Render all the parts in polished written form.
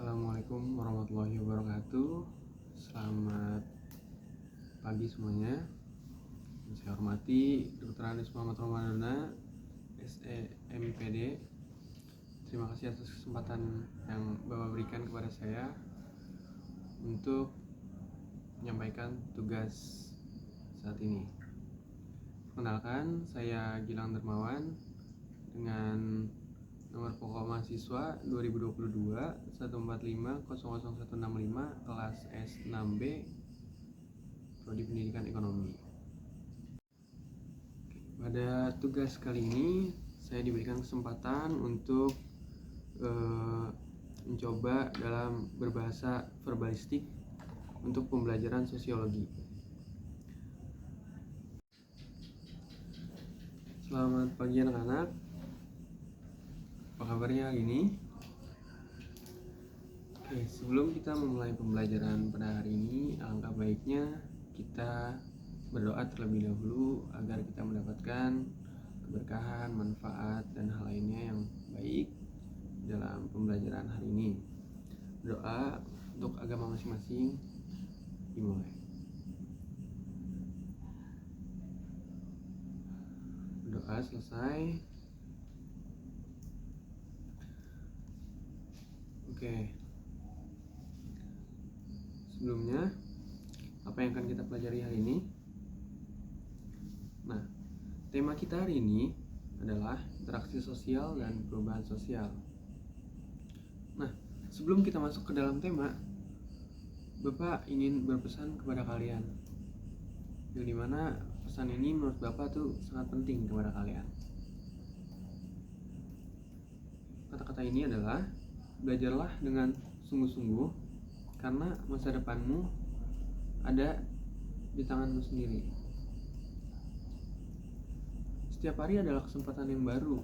Assalamualaikum warahmatullahi wabarakatuh. Selamat pagi semuanya. Yang saya hormati Dr. Anies Muhammad Ramadana, SEMPD. Terima kasih atas kesempatan yang Bapak berikan kepada saya untuk menyampaikan tugas saat ini. Perkenalkan, saya Gilang Dermawan dengan nomor pokok mahasiswa 2022 145 00165 kelas S6B Prodi Pendidikan Ekonomi. Pada tugas kali ini saya diberikan kesempatan untuk mencoba dalam berbahasa verbalistik untuk pembelajaran sosiologi. Selamat pagi anak-anak. Apa kabarnya hari ini? Oke, sebelum kita memulai pembelajaran pada hari ini, alangkah baiknya kita berdoa terlebih dahulu agar kita mendapatkan keberkahan, manfaat, dan hal lainnya yang baik dalam pembelajaran hari ini. Doa untuk agama masing-masing dimulai. Doa selesai. Oke. Sebelumnya, apa yang akan kita pelajari hari ini? Nah, tema kita hari ini adalah interaksi sosial dan perubahan sosial. Nah, sebelum kita masuk ke dalam tema, Bapak ingin berpesan kepada kalian, yang dimana pesan ini menurut Bapak tuh sangat penting kepada kalian. Kata-kata ini adalah, belajarlah dengan sungguh-sungguh karena masa depanmu ada di tanganmu sendiri. Setiap hari adalah kesempatan yang baru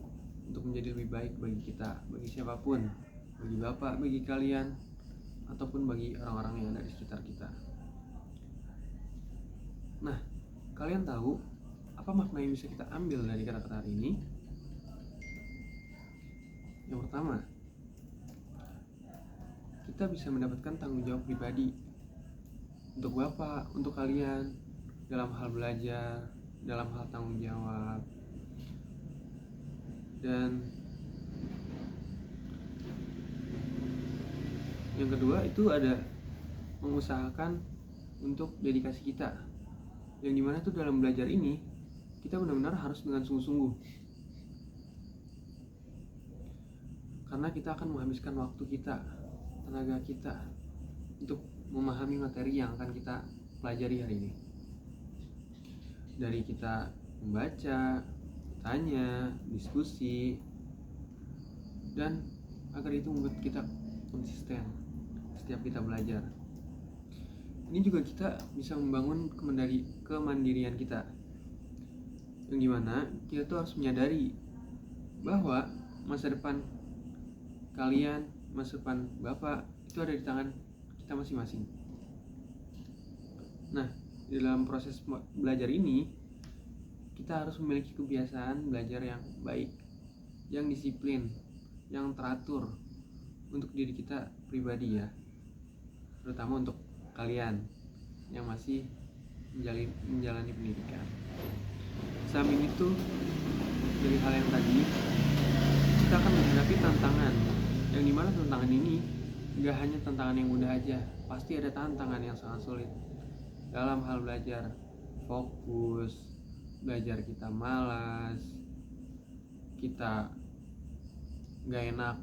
untuk menjadi lebih baik bagi kita, bagi siapapun, bagi Bapak, bagi kalian, ataupun bagi orang-orang yang ada di sekitar kita. Nah, kalian tahu apa makna yang bisa kita ambil dari kata-kata hari ini? Yang pertama, kita bisa mendapatkan tanggung jawab pribadi untuk Bapak, untuk kalian dalam hal belajar, dalam hal tanggung jawab. Dan yang kedua itu ada mengusahakan untuk dedikasi kita, yang dimana tuh dalam belajar ini kita benar-benar harus dengan sungguh-sungguh, karena kita akan menghabiskan waktu kita, tenaga kita untuk memahami materi yang akan kita pelajari hari ini. Dari kita membaca, tanya, diskusi, dan agar itu membuat kita konsisten setiap kita belajar. Ini juga kita bisa membangun kemandirian kita, yang dimana kita tuh harus menyadari bahwa masa depan kalian, masa depan Bapak itu ada di tangan kita masing-masing. Nah, dalam proses belajar ini kita harus memiliki kebiasaan belajar yang baik, yang disiplin, yang teratur untuk diri kita pribadi ya, terutama untuk kalian yang masih menjalani pendidikan. Samping itu, dari hal yang tadi, kita akan menghadapi tantangan, yang dimana tantangan ini gak hanya tantangan yang mudah aja, pasti ada tantangan yang sangat sulit dalam hal belajar fokus, belajar kita malas, kita gak enak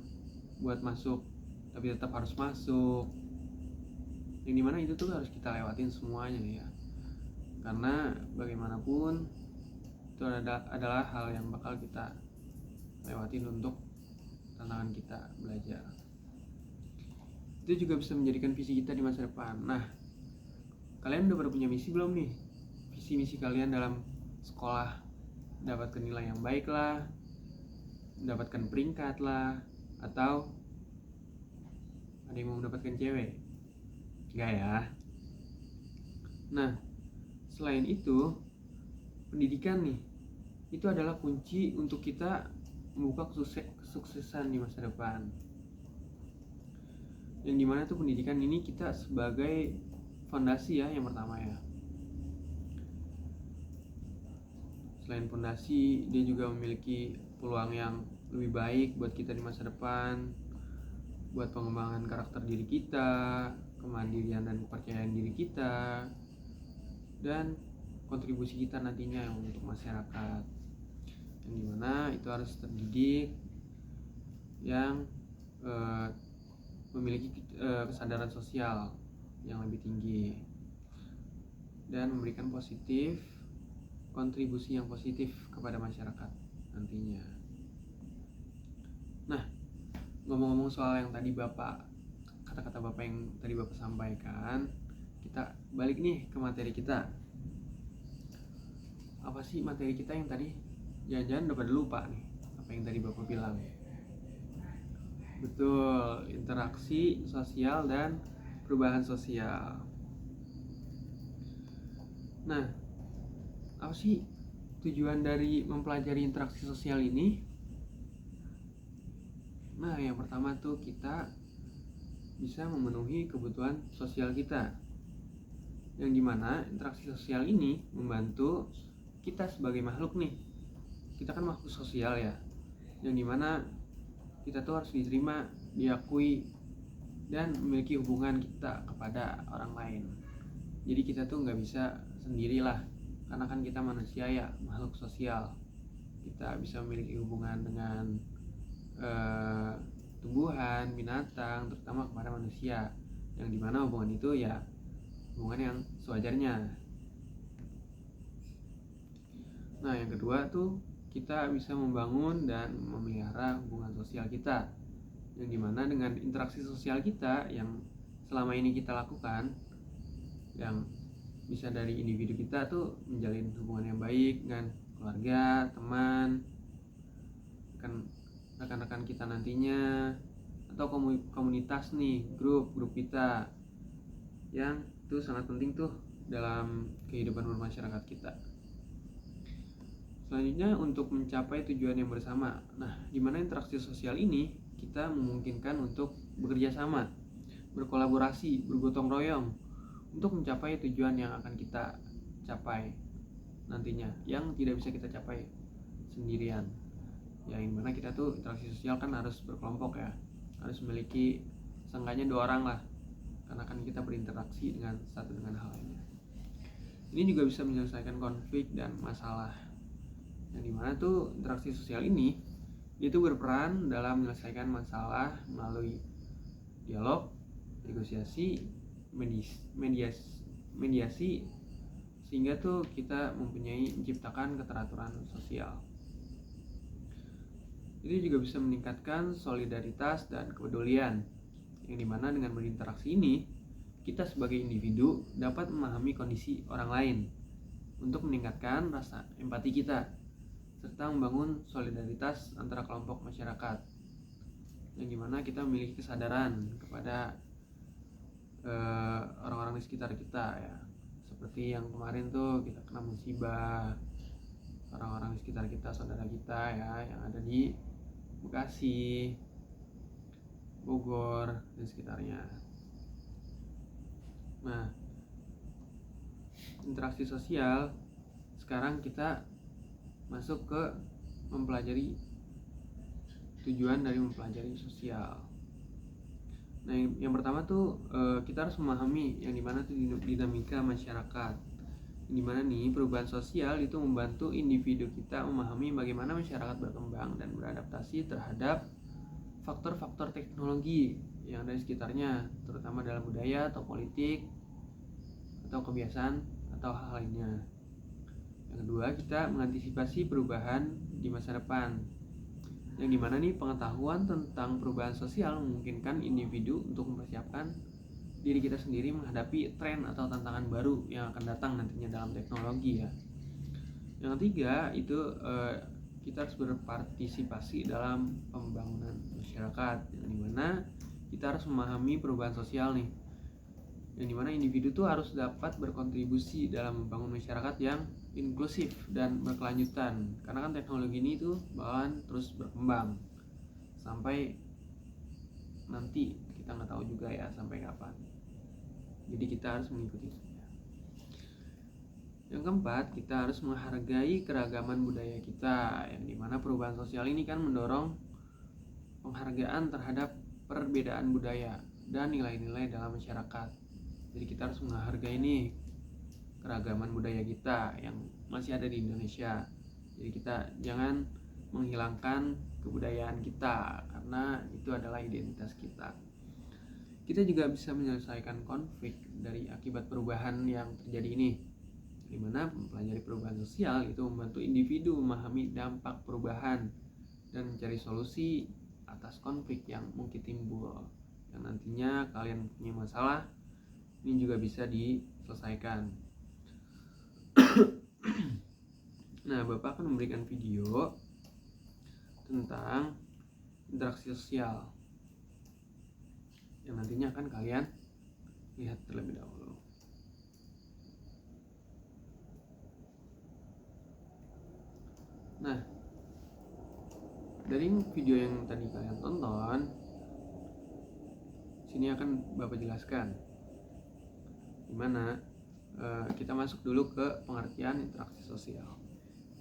buat masuk tapi tetap harus masuk, yang dimana itu tuh harus kita lewatin semuanya ya, karena bagaimanapun itu adalah hal yang bakal kita lewatin untuk tantangan kita belajar. Itu juga bisa menjadikan visi kita di masa depan. Nah, kalian udah punya misi belum nih? Visi misi kalian dalam sekolah, mendapatkan nilai yang baik lah, mendapatkan peringkat lah, atau ada yang mau mendapatkan cewek? Enggak ya. Nah, selain itu, pendidikan nih, itu adalah kunci untuk kita membuka kesuksesan di masa depan. yang dimana tuh pendidikan ini kita sebagai fondasi ya, yang pertama ya. Selain fondasi, dia juga memiliki peluang yang lebih baik buat kita di masa depan, buat pengembangan karakter diri kita, kemandirian dan kepercayaan diri kita, dan kontribusi kita nantinya untuk masyarakat, yang dimana itu harus terdidik yang memiliki kesadaran sosial yang lebih tinggi dan memberikan kontribusi yang positif kepada masyarakat nantinya. Nah, ngomong-ngomong soal yang tadi kata-kata Bapak yang tadi Bapak sampaikan, kita balik nih ke materi kita. Apa sih materi kita yang tadi? Jangan-jangan udah pada lupa nih apa yang tadi Bapak bilang. Betul, interaksi sosial dan perubahan sosial. Nah, apa sih tujuan dari mempelajari interaksi sosial ini? Nah, yang pertama tuh kita bisa memenuhi kebutuhan sosial kita, yang dimana interaksi sosial ini membantu kita sebagai makhluk nih. Kita kan makhluk sosial ya, yang dimana kita tuh harus diterima, diakui, dan memiliki hubungan kita kepada orang lain. Jadi kita tuh nggak bisa sendirilah, karena kan kita manusia ya, makhluk sosial. Kita bisa memiliki hubungan dengan tumbuhan, binatang, terutama kepada manusia, yang dimana hubungan itu ya hubungan yang sewajarnya. Nah, yang kedua tuh kita bisa membangun dan memelihara hubungan sosial kita, yang dimana dengan interaksi sosial kita yang selama ini kita lakukan, yang bisa dari individu kita tuh menjalin hubungan yang baik dengan keluarga, teman, rekan-rekan kita nantinya, atau komunitas nih, grup kita, yang itu sangat penting tuh dalam kehidupan bermasyarakat kita. Selanjutnya untuk mencapai tujuan yang bersama. Nah, di mana interaksi sosial ini kita memungkinkan untuk bekerja sama, berkolaborasi, bergotong royong untuk mencapai tujuan yang akan kita capai nantinya, yang tidak bisa kita capai sendirian. Ya, yang mana kita tuh interaksi sosial kan harus berkelompok ya, harus memiliki seenggaknya 2 orang lah, karena kan kita berinteraksi dengan satu dengan hal lainnya. Ini juga bisa menyelesaikan konflik dan masalah, yang dimana tuh interaksi sosial ini itu berperan dalam menyelesaikan masalah melalui dialog, negosiasi, mediasi, sehingga tuh kita menciptakan keteraturan sosial. Ini juga bisa meningkatkan solidaritas dan kepedulian, yang dimana dengan berinteraksi ini kita sebagai individu dapat memahami kondisi orang lain untuk meningkatkan rasa empati kita, serta membangun solidaritas antara kelompok masyarakat, yang dimana kita memiliki kesadaran kepada orang-orang di sekitar kita ya. Seperti yang kemarin tuh kita kena musibah, orang-orang di sekitar kita, saudara kita ya, yang ada di Bekasi, Bogor, dan sekitarnya. Nah, interaksi sosial, sekarang kita masuk ke mempelajari tujuan dari mempelajari sosial. Nah, yang pertama tuh kita harus memahami yang dimana tuh dinamika masyarakat, yang dimana nih perubahan sosial itu membantu individu kita memahami bagaimana masyarakat berkembang dan beradaptasi terhadap faktor-faktor teknologi yang ada di sekitarnya, terutama dalam budaya atau politik atau kebiasaan atau hal lainnya. Yang kedua, kita mengantisipasi perubahan di masa depan, yang dimana nih pengetahuan tentang perubahan sosial memungkinkan individu untuk mempersiapkan diri kita sendiri menghadapi tren atau tantangan baru yang akan datang nantinya dalam teknologi ya. Yang ketiga itu kita harus berpartisipasi dalam pembangunan masyarakat, yang dimana kita harus memahami perubahan sosial nih, yang dimana individu tuh harus dapat berkontribusi dalam membangun masyarakat yang inklusif dan berkelanjutan, karena kan teknologi ini tuh bakalan terus berkembang sampai nanti kita nggak tahu juga ya sampai kapan. Jadi kita harus mengikuti saja. Yang keempat, kita harus menghargai keragaman budaya kita, yang dimana perubahan sosial ini kan mendorong penghargaan terhadap perbedaan budaya dan nilai-nilai dalam masyarakat. Jadi kita harus menghargai nih keragaman budaya kita yang masih ada di Indonesia. Jadi kita jangan menghilangkan kebudayaan kita, karena itu adalah identitas kita. Kita juga bisa menyelesaikan konflik dari akibat perubahan yang terjadi ini, di mana mempelajari perubahan sosial itu membantu individu memahami dampak perubahan dan mencari solusi atas konflik yang mungkin timbul. Dan nantinya kalian punya masalah, ini juga bisa diselesaikan. Nah, Bapak akan memberikan video tentang interaksi sosial yang nantinya akan kalian lihat terlebih dahulu. Nah, dari video yang tadi kalian tonton, sini akan Bapak jelaskan dimana kita masuk dulu ke pengertian interaksi sosial.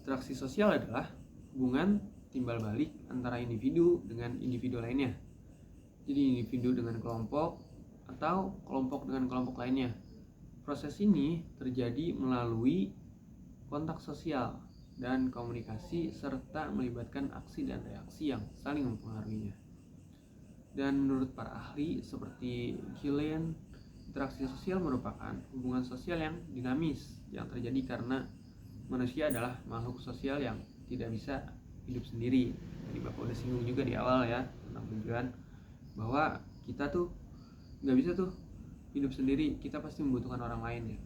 Interaksi sosial adalah hubungan timbal balik antara individu dengan individu lainnya. Jadi individu dengan kelompok atau kelompok dengan kelompok lainnya. Proses ini terjadi melalui kontak sosial dan komunikasi serta melibatkan aksi dan reaksi yang saling mempengaruhinya. Dan menurut para ahli seperti Gillian, interaksi sosial merupakan hubungan sosial yang dinamis yang terjadi karena manusia adalah makhluk sosial yang tidak bisa hidup sendiri. Jadi Bapak udah singgung juga di awal ya tentang tujuan, bahwa kita tuh nggak bisa tuh hidup sendiri, kita pasti membutuhkan orang lain ya.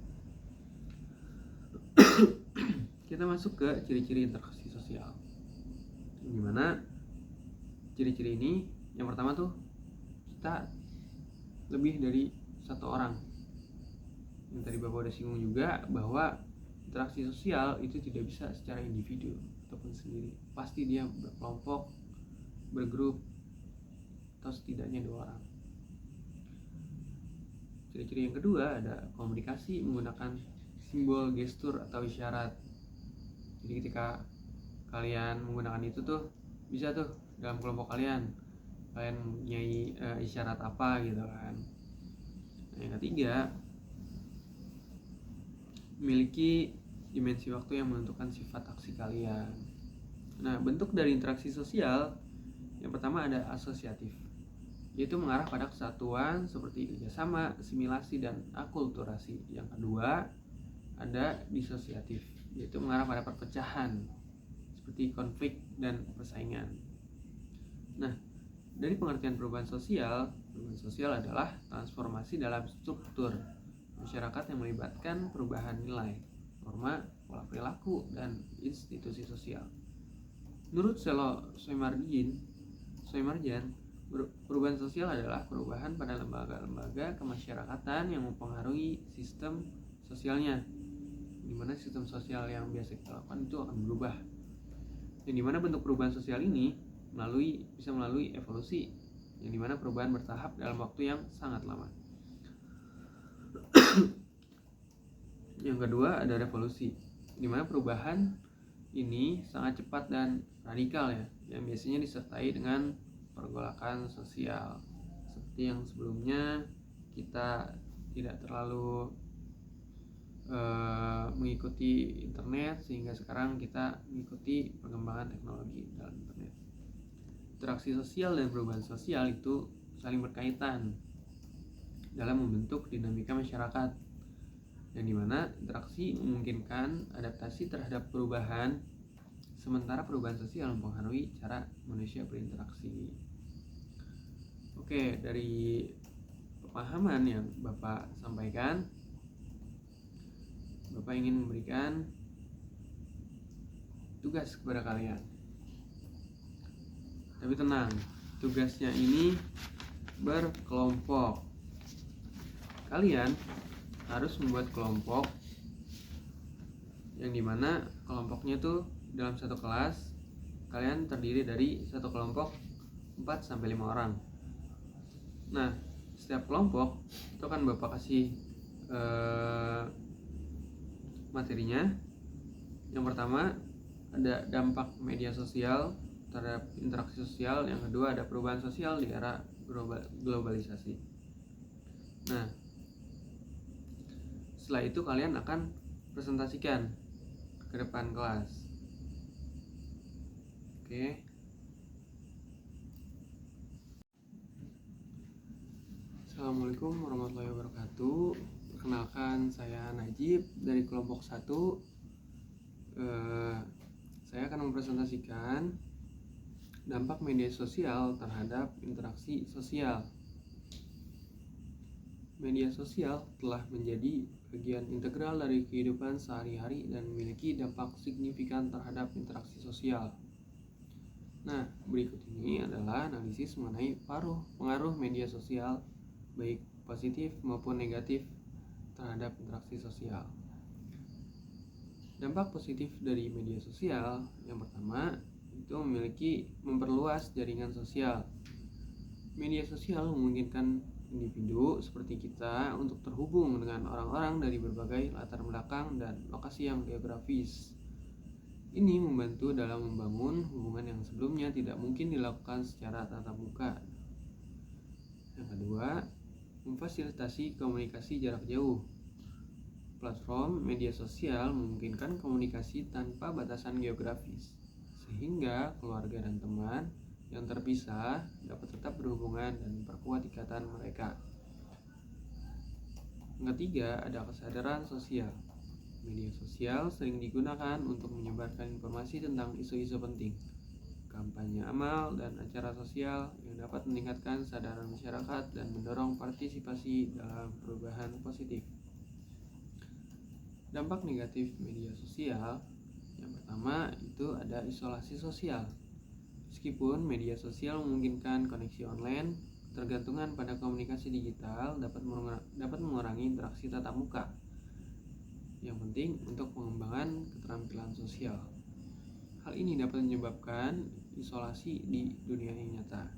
Kita masuk ke ciri-ciri interaksi sosial, dimana ciri-ciri ini yang pertama tuh kita lebih dari satu orang. Yang tadi Bapak udah singgung juga bahwa interaksi sosial itu tidak bisa secara individu ataupun sendiri, pasti dia berkelompok, bergrup, atau setidaknya 2 orang. Ciri-ciri yang kedua ada komunikasi menggunakan simbol, gestur, atau isyarat. Jadi ketika kalian menggunakan itu tuh bisa tuh dalam kelompok kalian punya isyarat apa gitu kan. Nah, yang ketiga, memiliki dimensi waktu yang menentukan sifat aksi kalian. Nah, bentuk dari interaksi sosial yang pertama ada asosiatif, yaitu mengarah pada kesatuan seperti kerjasama, asimilasi, dan akulturasi. Yang kedua ada disosiatif, yaitu mengarah pada perpecahan seperti konflik dan persaingan. Nah, dari pengertian perubahan sosial adalah transformasi dalam struktur masyarakat yang melibatkan perubahan nilai, norma, pola perilaku, dan institusi sosial. Menurut Soemarjan, perubahan sosial adalah perubahan pada lembaga-lembaga kemasyarakatan yang mempengaruhi sistem sosialnya, di mana sistem sosial yang biasa kita lakukan itu akan berubah. Yang dimana bentuk perubahan sosial ini bisa melalui evolusi, yang dimana perubahan bertahap dalam waktu yang sangat lama. Yang kedua ada revolusi, di mana perubahan ini sangat cepat dan radikal ya, yang biasanya disertai dengan pergolakan sosial. Seperti yang sebelumnya kita tidak terlalu mengikuti internet, sehingga sekarang kita mengikuti perkembangan teknologi dalam internet. Interaksi sosial dan perubahan sosial itu saling berkaitan dalam membentuk dinamika masyarakat, yang dimana interaksi memungkinkan adaptasi terhadap perubahan, sementara perubahan sosial mempengaruhi cara manusia berinteraksi. Oke, dari pemahaman yang Bapak sampaikan, Bapak ingin memberikan tugas kepada kalian. Tapi tenang, tugasnya ini berkelompok. Kalian harus membuat kelompok yang dimana kelompoknya tuh dalam satu kelas kalian terdiri dari satu kelompok 4-5 orang. Nah, setiap kelompok itu akan Bapak kasih materinya. Yang pertama ada dampak media sosial terhadap interaksi sosial, yang kedua ada perubahan sosial di era globalisasi. Nah, setelah itu kalian akan presentasikan ke depan kelas. Oke. Assalamualaikum warahmatullahi wabarakatuh. Perkenalkan, saya Najib dari kelompok 1. Saya akan mempresentasikan dampak media sosial terhadap interaksi sosial. Media sosial telah menjadi bagian integral dari kehidupan sehari-hari dan memiliki dampak signifikan terhadap interaksi sosial. Nah, berikut ini adalah analisis mengenai pengaruh media sosial, baik positif maupun negatif, terhadap interaksi sosial. Dampak positif dari media sosial, yang pertama itu memperluas jaringan sosial. Media sosial memungkinkan individu seperti kita untuk terhubung dengan orang-orang dari berbagai latar belakang dan lokasi yang geografis. Ini membantu dalam membangun hubungan yang sebelumnya tidak mungkin dilakukan secara tatap muka. Yang kedua, memfasilitasi komunikasi jarak jauh. Platform media sosial memungkinkan komunikasi tanpa batasan geografis, sehingga keluarga dan teman yang terpisah dapat tetap berhubungan dan memperkuat ikatan mereka. Yang ketiga, ada kesadaran sosial. Media sosial sering digunakan untuk menyebarkan informasi tentang isu-isu penting, kampanye amal, dan acara sosial yang dapat meningkatkan kesadaran masyarakat dan mendorong partisipasi dalam perubahan positif. Dampak negatif media sosial, yang pertama itu ada isolasi sosial. Meskipun media sosial memungkinkan koneksi online, ketergantungan pada komunikasi digital dapat mengurangi interaksi tatap muka yang penting untuk pengembangan keterampilan sosial. Hal ini dapat menyebabkan isolasi di dunia yang nyata.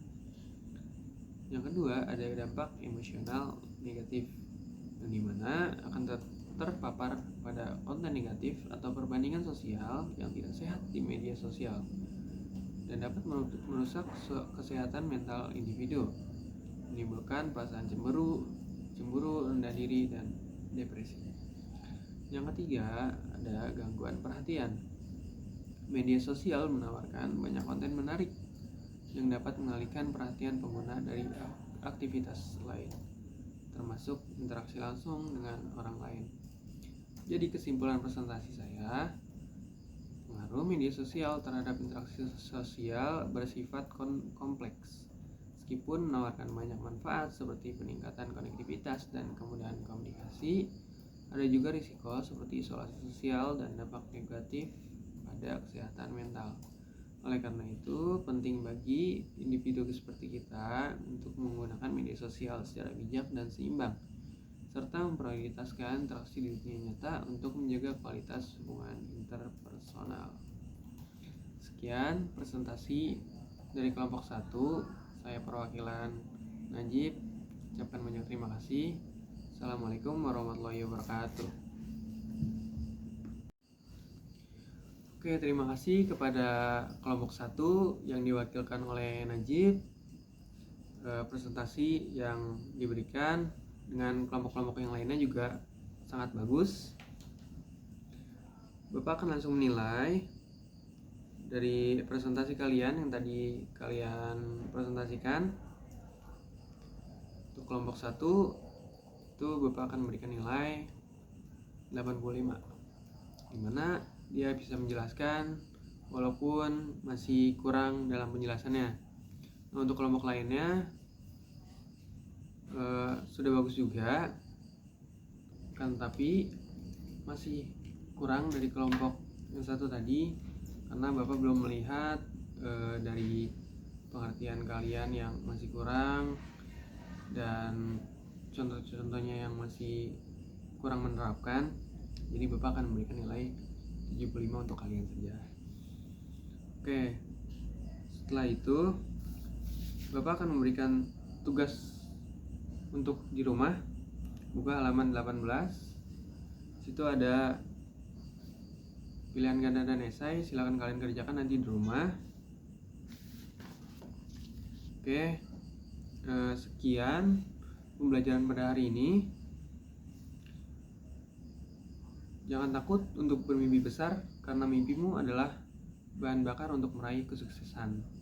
Yang kedua, ada dampak emosional negatif, yang dimana akan terpapar pada konten negatif atau perbandingan sosial yang tidak sehat di media sosial dan dapat merusak kesehatan mental individu, menimbulkan perasaan cemburu, rendah diri, dan depresi. Yang ketiga, ada gangguan perhatian. Media sosial menawarkan banyak konten menarik yang dapat mengalihkan perhatian pengguna dari aktivitas lain, termasuk interaksi langsung dengan orang lain. Jadi kesimpulan presentasi saya, pengaruh media sosial terhadap interaksi sosial bersifat kompleks. Meskipun menawarkan banyak manfaat seperti peningkatan konektivitas dan kemudahan komunikasi, ada juga risiko seperti isolasi sosial dan dampak negatif pada kesehatan mental. Oleh karena itu, penting bagi individu seperti kita untuk menggunakan media sosial secara bijak dan seimbang, serta memprioritaskan interaksi di dunia nyata untuk menjaga kualitas hubungan interpersonal. Sekian presentasi dari kelompok 1. Saya perwakilan Najib. Ucapkan banyak terima kasih. Assalamualaikum warahmatullahi wabarakatuh. Oke, terima kasih kepada kelompok 1 yang diwakilkan oleh Najib. Presentasi yang diberikan dengan kelompok-kelompok yang lainnya juga sangat bagus. Bapak akan langsung menilai dari presentasi kalian yang tadi kalian presentasikan. Untuk kelompok 1 itu Bapak akan memberikan nilai 85, dimana dia bisa menjelaskan walaupun masih kurang dalam penjelasannya. Nah, untuk kelompok lainnya sudah bagus juga, kan, tapi masih kurang dari kelompok yang satu tadi, karena Bapak belum melihat dari pengertian kalian yang masih kurang dan contoh-contohnya yang masih kurang menerapkan. Jadi Bapak akan memberikan nilai 75 untuk kalian saja. Oke, setelah itu Bapak akan memberikan tugas untuk di rumah, buka halaman 18. Situ ada pilihan ganda dan esai, silakan kalian kerjakan nanti di rumah. Oke, sekian pembelajaran pada hari ini. Jangan takut untuk bermimpi besar, karena mimpimu adalah bahan bakar untuk meraih kesuksesan.